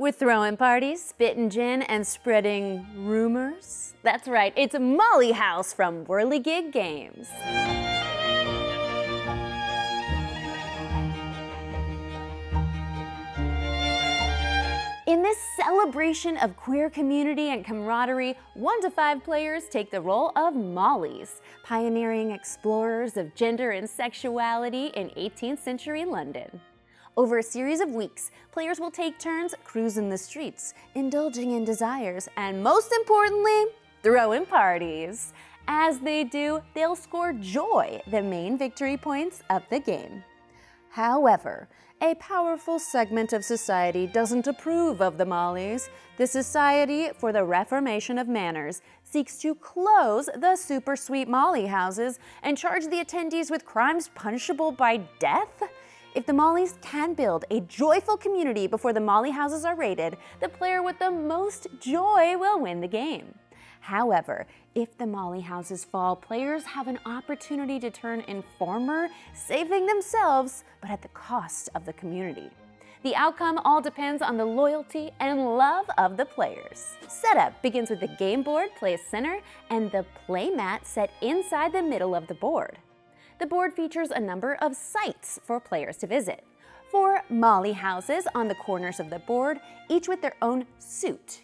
With throwing parties, spitting gin, and spreading rumors? That's right, it's Molly House from Whirligig Games. In this celebration of queer community and camaraderie, 1 to 5 players take the role of Mollies, pioneering explorers of gender and sexuality in 18th century London. Over a series of weeks, players will take turns cruising the streets, indulging in desires, and most importantly, throwing parties. As they do, they'll score joy, the main victory points of the game. However, a powerful segment of society doesn't approve of the Mollies. The Society for the Reformation of Manners seeks to close the super sweet Molly houses and charge the attendees with crimes punishable by death. If the Mollies can build a joyful community before the Molly houses are raided, the player with the most joy will win the game. However, if the Molly houses fall, players have an opportunity to turn informer, saving themselves, but at the cost of the community. The outcome all depends on the loyalty and love of the players. Setup begins with the game board placed center and the play mat set inside the middle of the board. The board features a number of sites for players to visit. 4 Molly houses on the corners of the board, each with their own suit.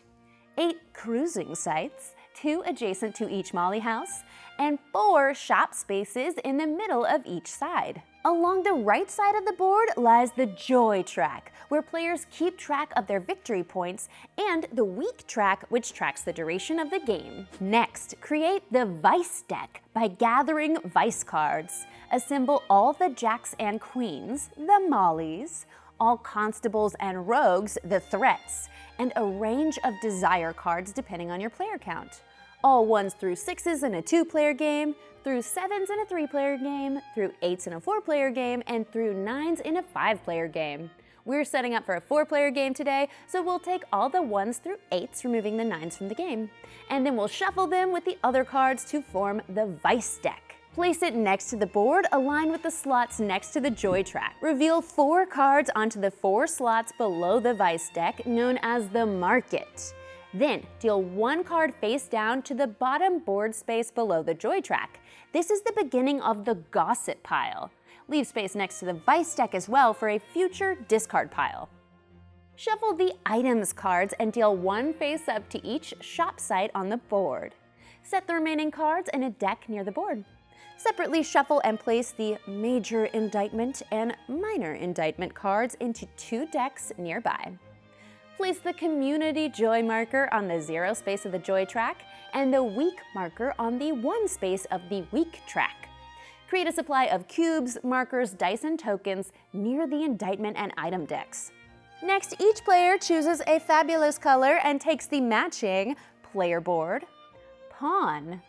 8 cruising sites, 2 adjacent to each Molly house, and 4 shop spaces in the middle of each side. Along the right side of the board lies the joy track, where players keep track of their victory points, and the weak track, which tracks the duration of the game. Next, create the vice deck by gathering vice cards. Assemble all the jacks and queens, the Mollies, all constables and rogues, the threats, and a range of desire cards depending on your player count. All 1s through 6s in a 2-player game, through 7s in a 3-player game, through 8s in a 4-player game, and through 9s in a 5-player game. We're setting up for a 4-player game today, so we'll take all the 1s through 8s, removing the 9s from the game. And then we'll shuffle them with the other cards to form the Vice deck. Place it next to the board, aligned with the slots next to the joy track. Reveal 4 cards onto the 4 slots below the Vice deck, known as the Market. Then, deal 1 card face down to the bottom board space below the joy track. This is the beginning of the Gossip pile. Leave space next to the Vice deck as well for a future discard pile. Shuffle the Items cards and deal 1 face up to each shop site on the board. Set the remaining cards in a deck near the board. Separately shuffle and place the Major Indictment and Minor Indictment cards into 2 decks nearby. Place the Community Joy marker on the 0 space of the Joy track and the Weak marker on the 1 space of the Weak track. Create a supply of cubes, markers, dice, and tokens near the Indictment and Item decks. Next, each player chooses a fabulous color and takes the matching player board, pawn,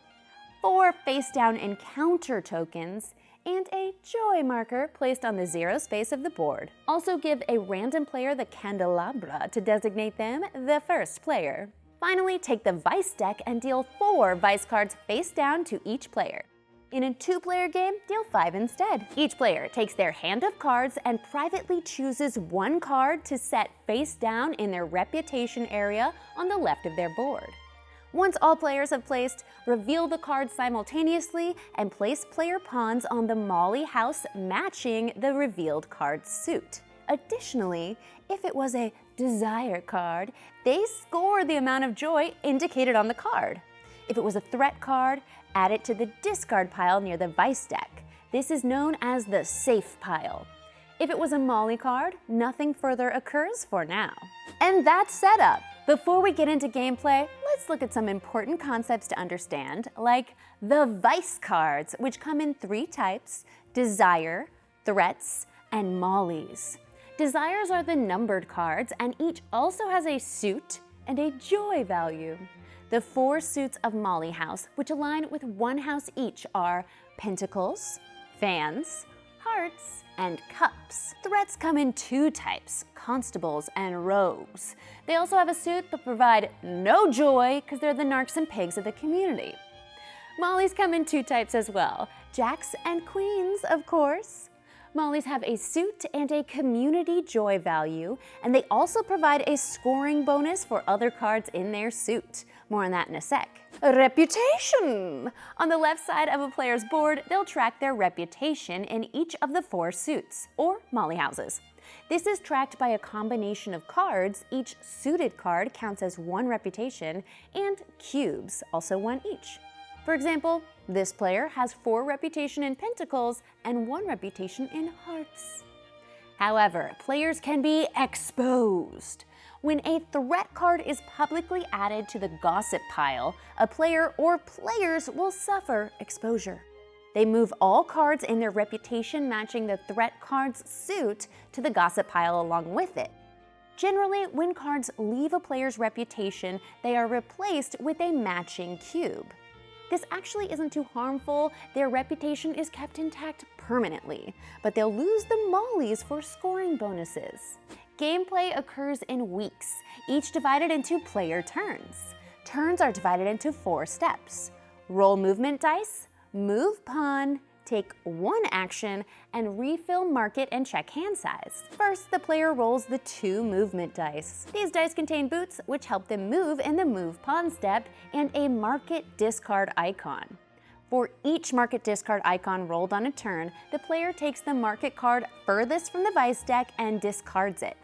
4 face-down encounter tokens, and a joy marker placed on the 0 space of the board. Also give a random player the candelabra to designate them the first player. Finally, take the Vice deck and deal 4 Vice cards face down to each player. In a 2-player game, deal 5 instead. Each player takes their hand of cards and privately chooses 1 card to set face down in their reputation area on the left of their board. Once all players have placed, reveal the cards simultaneously and place player pawns on the Molly house matching the revealed card's suit. Additionally, if it was a desire card, they score the amount of joy indicated on the card. If it was a threat card, add it to the discard pile near the Vice deck. This is known as the safe pile. If it was a Molly card, nothing further occurs for now. And that's setup. Before we get into gameplay, let's look at some important concepts to understand, like the Vice cards, which come in 3 types: Desire, Threats, and Mollies. Desires are the numbered cards, and each also has a suit and a joy value. The 4 suits of Molly House, which align with 1 house each, are Pentacles, Fans, Hearts, and Cups. Threats come in 2 types, Constables and Rogues. They also have a suit but provide no joy because they're the narcs and pigs of the community. Mollies come in 2 types as well, Jacks and Queens, of course. Mollies have a suit and a community joy value, and they also provide a scoring bonus for other cards in their suit. More on that in a sec. Reputation! On the left side of a player's board, they'll track their reputation in each of the 4 suits, or Molly houses. This is tracked by a combination of cards. Each suited card counts as 1 reputation, and cubes, also 1 each. For example, this player has 4 reputation in pentacles and 1 reputation in hearts. However, players can be exposed. When a threat card is publicly added to the gossip pile, a player or players will suffer exposure. They move all cards in their reputation matching the threat card's suit to the gossip pile along with it. Generally, when cards leave a player's reputation, they are replaced with a matching cube. This actually isn't too harmful. Their reputation is kept intact permanently, but they'll lose the mollies for scoring bonuses. Gameplay occurs in weeks, each divided into player turns. Turns are divided into 4 steps. Roll movement dice, move pawn, take 1 action, and refill market and check hand size. First, the player rolls the 2 movement dice. These dice contain boots, which help them move in the move pawn step, and a market discard icon. For each market discard icon rolled on a turn, the player takes the market card furthest from the vice deck and discards it.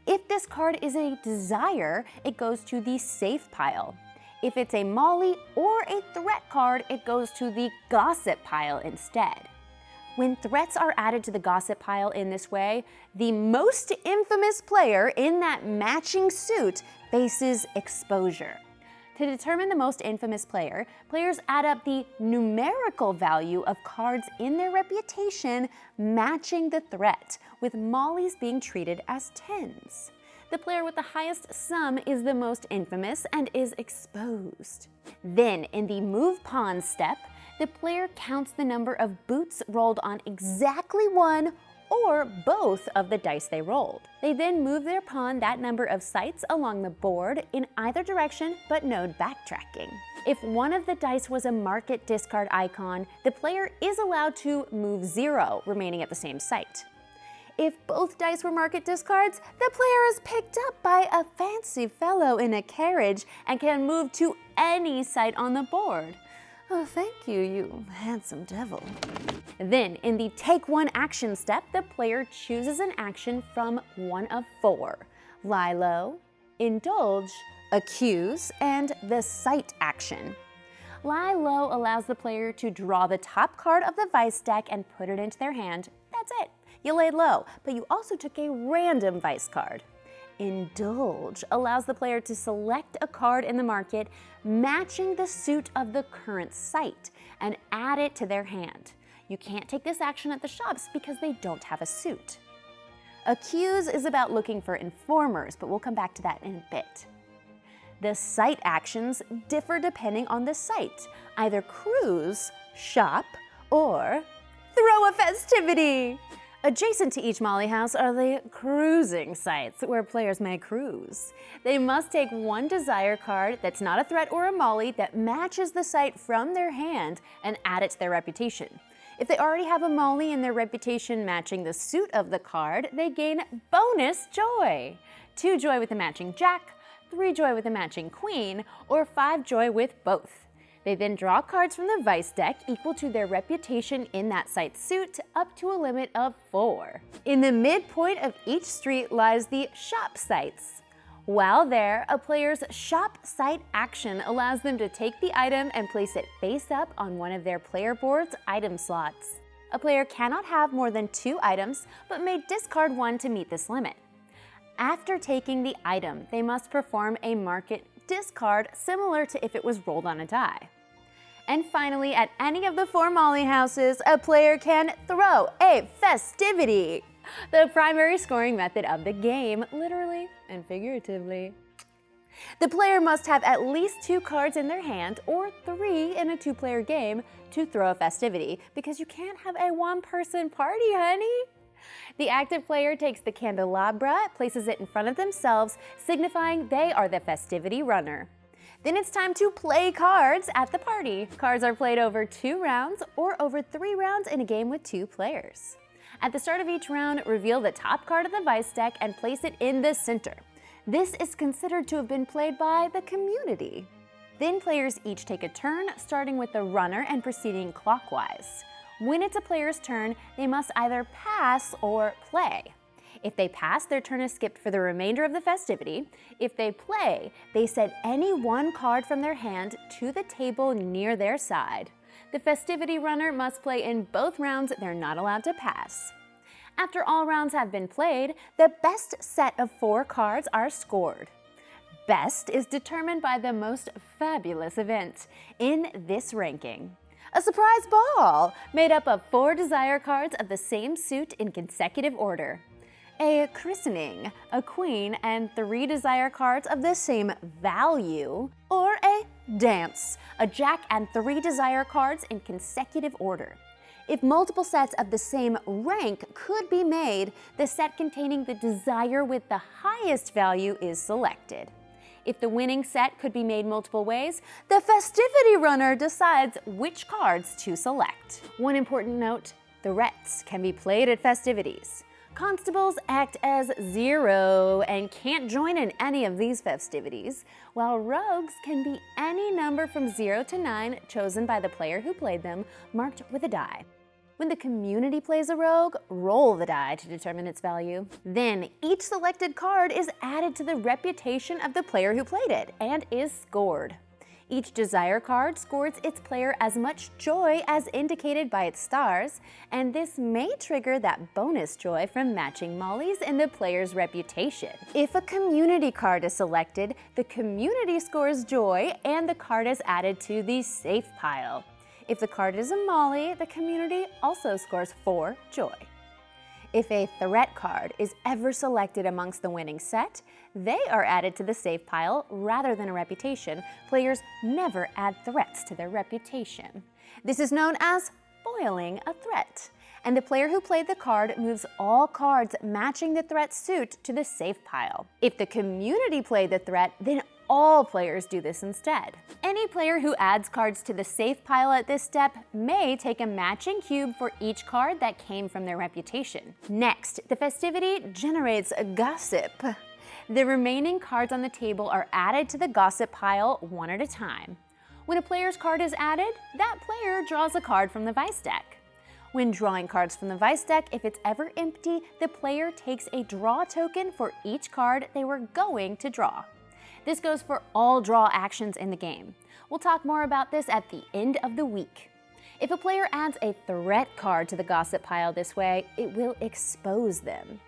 If this card is a desire, it goes to the safe pile. If it's a molly or a threat card, it goes to the gossip pile instead. When threats are added to the gossip pile in this way, the most infamous player in that matching suit faces exposure. To determine the most infamous player, players add up the numerical value of cards in their reputation matching the threat, with mollies being treated as 10s. The player with the highest sum is the most infamous and is exposed. Then, in the move pawn step, the player counts the number of boots rolled on exactly 1 or both of the dice they rolled. They then move their pawn that number of sites along the board in either direction, but no backtracking. If one of the dice was a market discard icon, the player is allowed to move 0, remaining at the same site. If both dice were market discards, the player is picked up by a fancy fellow in a carriage and can move to any site on the board. Oh, thank you, you handsome devil. Then, in the take 1 action step, the player chooses an action from one of 4: lie low, indulge, accuse, and the sight action. Lie low allows the player to draw the top card of the vice deck and put it into their hand. That's it. You laid low, but you also took a random vice card. Indulge allows the player to select a card in the market matching the suit of the current site and add it to their hand. You can't take this action at the shops because they don't have a suit. Accuse is about looking for informers, but we'll come back to that in a bit. The site actions differ depending on the site, either cruise, shop, or throw a festivity. Adjacent to each molly house are the cruising sites, where players may cruise. They must take 1 desire card that's not a threat or a molly that matches the site from their hand and add it to their reputation. If they already have a molly in their reputation matching the suit of the card, they gain bonus joy. 2 joy with a matching jack, 3 joy with a matching queen, or 5 joy with both. They then draw cards from the vice deck equal to their reputation in that site's suit, up to a limit of 4. In the midpoint of each street lies the shop sites. While there, a player's shop site action allows them to take the item and place it face up on one of their player board's item slots. A player cannot have more than 2 items, but may discard 1 to meet this limit. After taking the item, they must perform a market discard similar to if it was rolled on a die. And finally, at any of the 4 molly houses, a player can throw a festivity, the primary scoring method of the game, literally and figuratively. The player must have at least 2 cards in their hand, or 3 in a 2-player game, to throw a festivity, because you can't have a 1-person party, honey. The active player takes the candelabra, places it in front of themselves, signifying they are the festivity runner. Then it's time to play cards at the party. Cards are played over 2 rounds or over 3 rounds in a game with 2 players. At the start of each round, reveal the top card of the Vice deck and place it in the center. This is considered to have been played by the community. Then players each take a turn, starting with the runner and proceeding clockwise. When it's a player's turn, they must either pass or play. If they pass, their turn is skipped for the remainder of the festivity. If they play, they set any one card from their hand to the table near their side. The festivity runner must play in both rounds. They're not allowed to pass. After all rounds have been played, the best set of 4 cards are scored. Best is determined by the most fabulous event in this ranking. A surprise ball made up of 4 desire cards of the same suit in consecutive order. A christening, a queen, and 3 desire cards of the same value. Or a dance, a jack and 3 desire cards in consecutive order. If multiple sets of the same rank could be made, the set containing the desire with the highest value is selected. If the winning set could be made multiple ways, the festivity runner decides which cards to select. One important note, threats can be played at festivities. Constables act as 0 and can't join in any of these festivities, while rogues can be any number from 0 to 9 chosen by the player who played them, marked with a die. When the community plays a rogue, roll the die to determine its value. Then each selected card is added to the reputation of the player who played it and is scored. Each desire card scores its player as much joy as indicated by its stars, and this may trigger that bonus joy from matching mollies in the player's reputation. If a community card is selected, the community scores joy and the card is added to the safe pile. If the card is a molly, the community also scores 4 joy. If a threat card is ever selected amongst the winning set, they are added to the safe pile rather than a reputation. Players never add threats to their reputation. This is known as foiling a threat, and the player who played the card moves all cards matching the threat suit to the safe pile. If the community played the threat, then all players do this instead. Any player who adds cards to the safe pile at this step may take a matching cube for each card that came from their reputation. Next, the festivity generates gossip. The remaining cards on the table are added to the gossip pile one at a time. When a player's card is added, that player draws a card from the Vice deck. When drawing cards from the Vice deck, if it's ever empty, the player takes a draw token for each card they were going to draw. This goes for all draw actions in the game. We'll talk more about this at the end of the week. If a player adds a threat card to the gossip pile this way, it will expose them.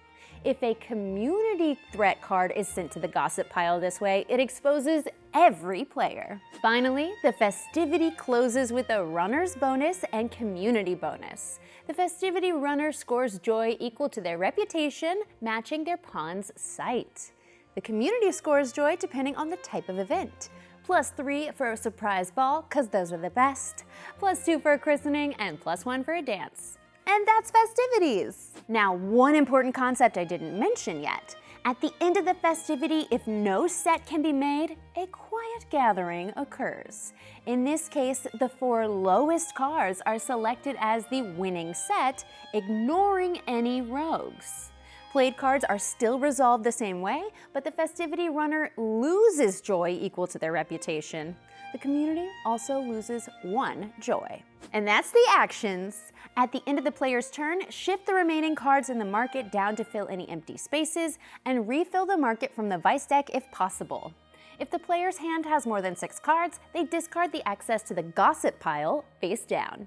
If a community threat card is sent to the gossip pile this way, it exposes every player. Finally, the festivity closes with a runner's bonus and community bonus. The festivity runner scores joy equal to their reputation, matching their pawn's sight. The community scores joy depending on the type of event. +3 for a surprise ball, cause those are the best. +2 for a christening, and +1 for a dance. And that's festivities! Now, one important concept I didn't mention yet. At the end of the festivity, if no set can be made, a quiet gathering occurs. In this case, the 4 lowest cards are selected as the winning set, ignoring any rogues. Played cards are still resolved the same way, but the festivity runner loses joy equal to their reputation. The community also loses 1 joy. And that's the actions. At the end of the player's turn, shift the remaining cards in the market down to fill any empty spaces, and refill the market from the Vice deck if possible. If the player's hand has more than 6 cards, they discard the access to the gossip pile face down.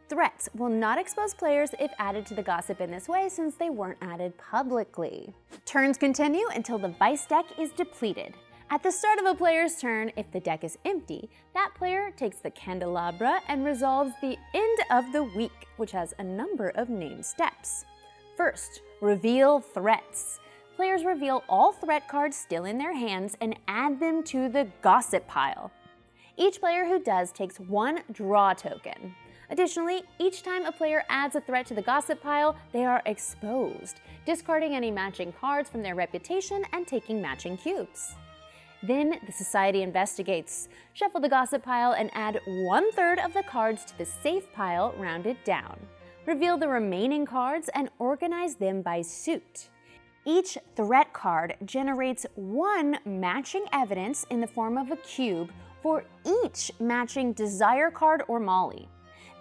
Threats will not expose players if added to the gossip in this way, since they weren't added publicly. Turns continue until the Vice deck is depleted. At the start of a player's turn, if the deck is empty, that player takes the candelabra and resolves the end of the week, which has a number of named steps. First, reveal threats. Players reveal all threat cards still in their hands and add them to the gossip pile. Each player who does takes 1 draw token. Additionally, each time a player adds a threat to the gossip pile, they are exposed, discarding any matching cards from their reputation and taking matching cubes. Then the society investigates. Shuffle the gossip pile and add 1/3 of the cards to the safe pile rounded down. Reveal the remaining cards and organize them by suit. Each threat card generates one matching evidence in the form of a cube for each matching desire card or molly.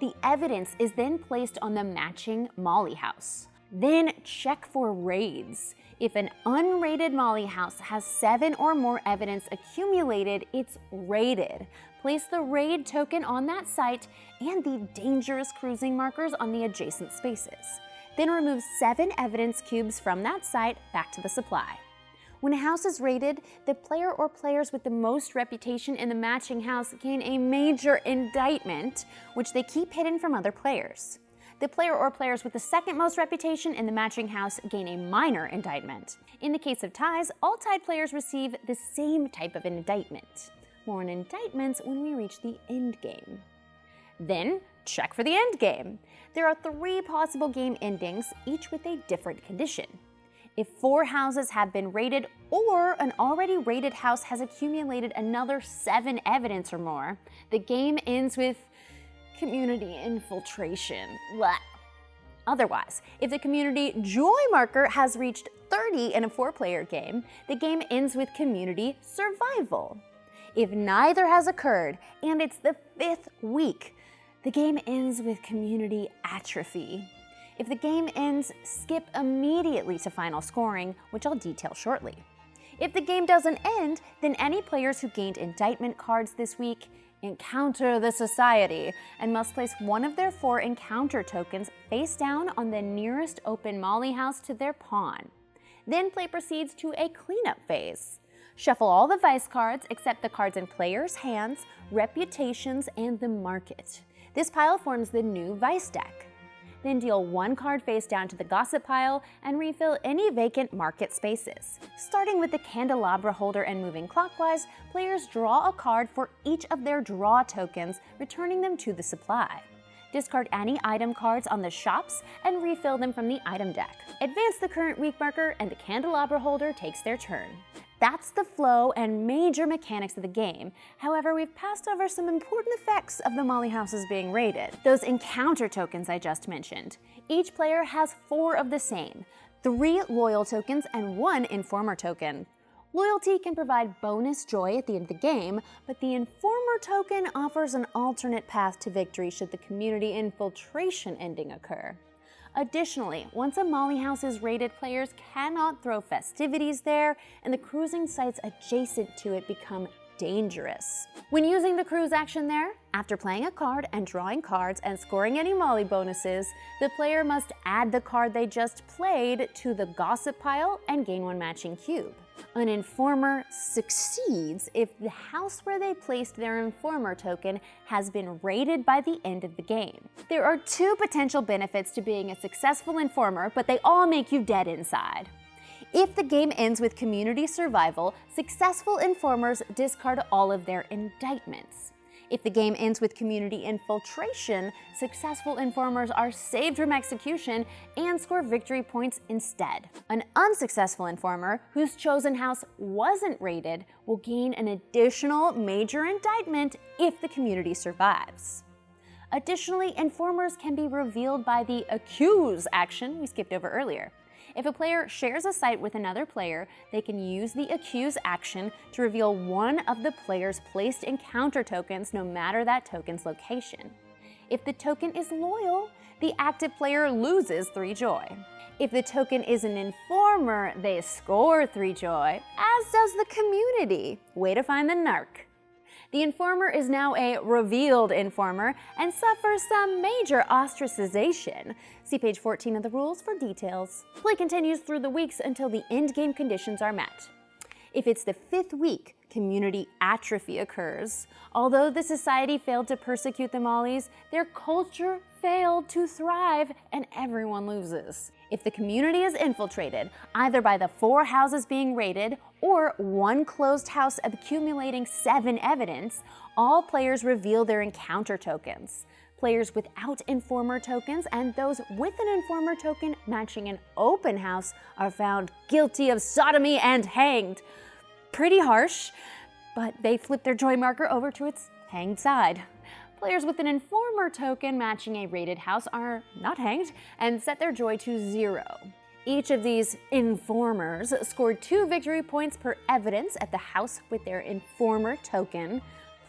The evidence is then placed on the matching molly house. Then check for raids. If an unrated molly house has 7 or more evidence accumulated, it's raided. Place the raid token on that site and the dangerous cruising markers on the adjacent spaces. Then remove 7 evidence cubes from that site back to the supply. When a house is raided, the player or players with the most reputation in the matching house gain a major indictment, which they keep hidden from other players. The player or players with the second most reputation in the matching house gain a minor indictment. In the case of ties, all tied players receive the same type of indictment. More on indictments when we reach the end game. Then, check for the end game. There are 3 possible game endings, each with a different condition. If 4 houses have been raided or an already raided house has accumulated another 7 evidence or more, the game ends with community infiltration. Blah. Otherwise, if the community joy marker has reached 30 in a 4-player game, the game ends with community survival. If neither has occurred and it's the 5th week, the game ends with community atrophy. If the game ends, skip immediately to final scoring, which I'll detail shortly. If the game doesn't end, then any players who gained indictment cards this week encounter the society and must place one of their 4 encounter tokens face down on the nearest open molly house to their pawn. Then play proceeds to a cleanup phase. Shuffle all the vice cards except the cards in players' hands, reputations, and the market. This pile forms the new vice deck. Then deal 1 card face down to the gossip pile and refill any vacant market spaces. Starting with the candelabra holder and moving clockwise, players draw a card for each of their draw tokens, returning them to the supply. Discard any item cards on the shops and refill them from the item deck. Advance the current week marker and the candelabra holder takes their turn. That's the flow and major mechanics of the game. However, we've passed over some important effects of the molly houses being raided. Those encounter tokens I just mentioned. Each player has 4 of the same, 3 loyal tokens and 1 informer token. Loyalty can provide bonus joy at the end of the game, but the informer token offers an alternate path to victory should the community infiltration ending occur. Additionally, once a molly house is raided, players cannot throw festivities there, and the cruising sites adjacent to it become dangerous. When using the cruise action there, after playing a card and drawing cards and scoring any molly bonuses, the player must add the card they just played to the gossip pile and gain 1 matching cube. An informer succeeds if the house where they placed their informer token has been raided by the end of the game. There are 2 potential benefits to being a successful informer, but they all make you dead inside. If the game ends with community survival, successful informers discard all of their indictments. If the game ends with community infiltration, successful informers are saved from execution and score victory points instead. An unsuccessful informer whose chosen house wasn't raided will gain an additional major indictment if the community survives. Additionally, informers can be revealed by the accuse action we skipped over earlier. If a player shares a site with another player, they can use the accuse action to reveal one of the player's placed encounter tokens no matter that token's location. If the token is loyal, the active player loses 3 joy. If the token is an informer, they score 3 joy, as does the community. Way to find the narc. The informer is now a revealed informer and suffers some major ostracization. See page 14 of the rules for details. Play continues through the weeks until the endgame conditions are met. If it's the 5th week, community atrophy occurs. Although the society failed to persecute the mollies, their culture failed to thrive and everyone loses. If the community is infiltrated, either by the 4 houses being raided or 1 closed house accumulating 7 evidence, all players reveal their encounter tokens. Players without informer tokens and those with an informer token matching an open house are found guilty of sodomy and hanged. Pretty harsh, but they flip their joy marker over to its hanged side. Players with an informer token matching a rated house are not hanged and set their joy to 0. Each of these informers scored 2 victory points per evidence at the house with their informer token,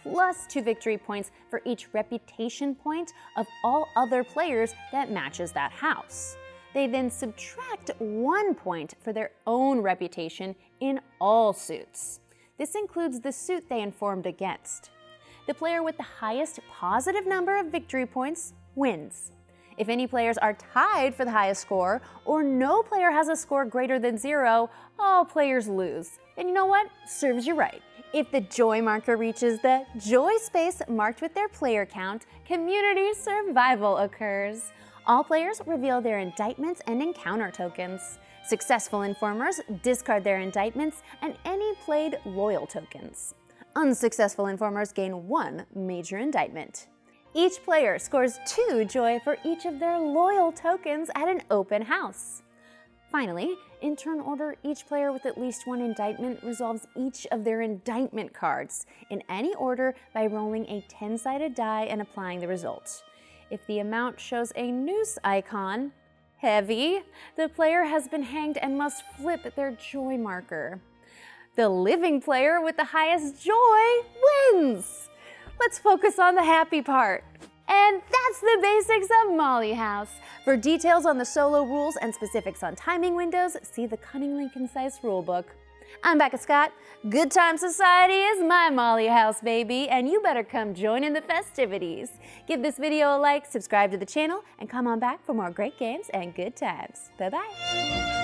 plus 2 victory points for each reputation point of all other players that matches that house. They then subtract 1 point for their own reputation in all suits. This includes the suit they informed against. The player with the highest positive number of victory points wins. If any players are tied for the highest score, or no player has a score greater than 0, all players lose. And you know what? Serves you right. If the joy marker reaches the joy space marked with their player count, community survival occurs. All players reveal their indictments and encounter tokens. Successful informers discard their indictments and any played loyal tokens. Unsuccessful informers gain 1 major indictment. Each player scores 2 joy for each of their loyal tokens at an open house. Finally, in turn order, each player with at least 1 indictment resolves each of their indictment cards in any order by rolling a 10-sided die and applying the result. If the amount shows a noose icon, heavy, the player has been hanged and must flip their joy marker. The living player with the highest joy wins! Let's focus on the happy part. And that's the basics of Molly House. For details on the solo rules and specifics on timing windows, see the cunningly concise rulebook. I'm Becca Scott. Good Time Society is my Molly House, baby, and you better come join in the festivities. Give this video a like, subscribe to the channel, and come on back for more great games and good times. Bye-bye.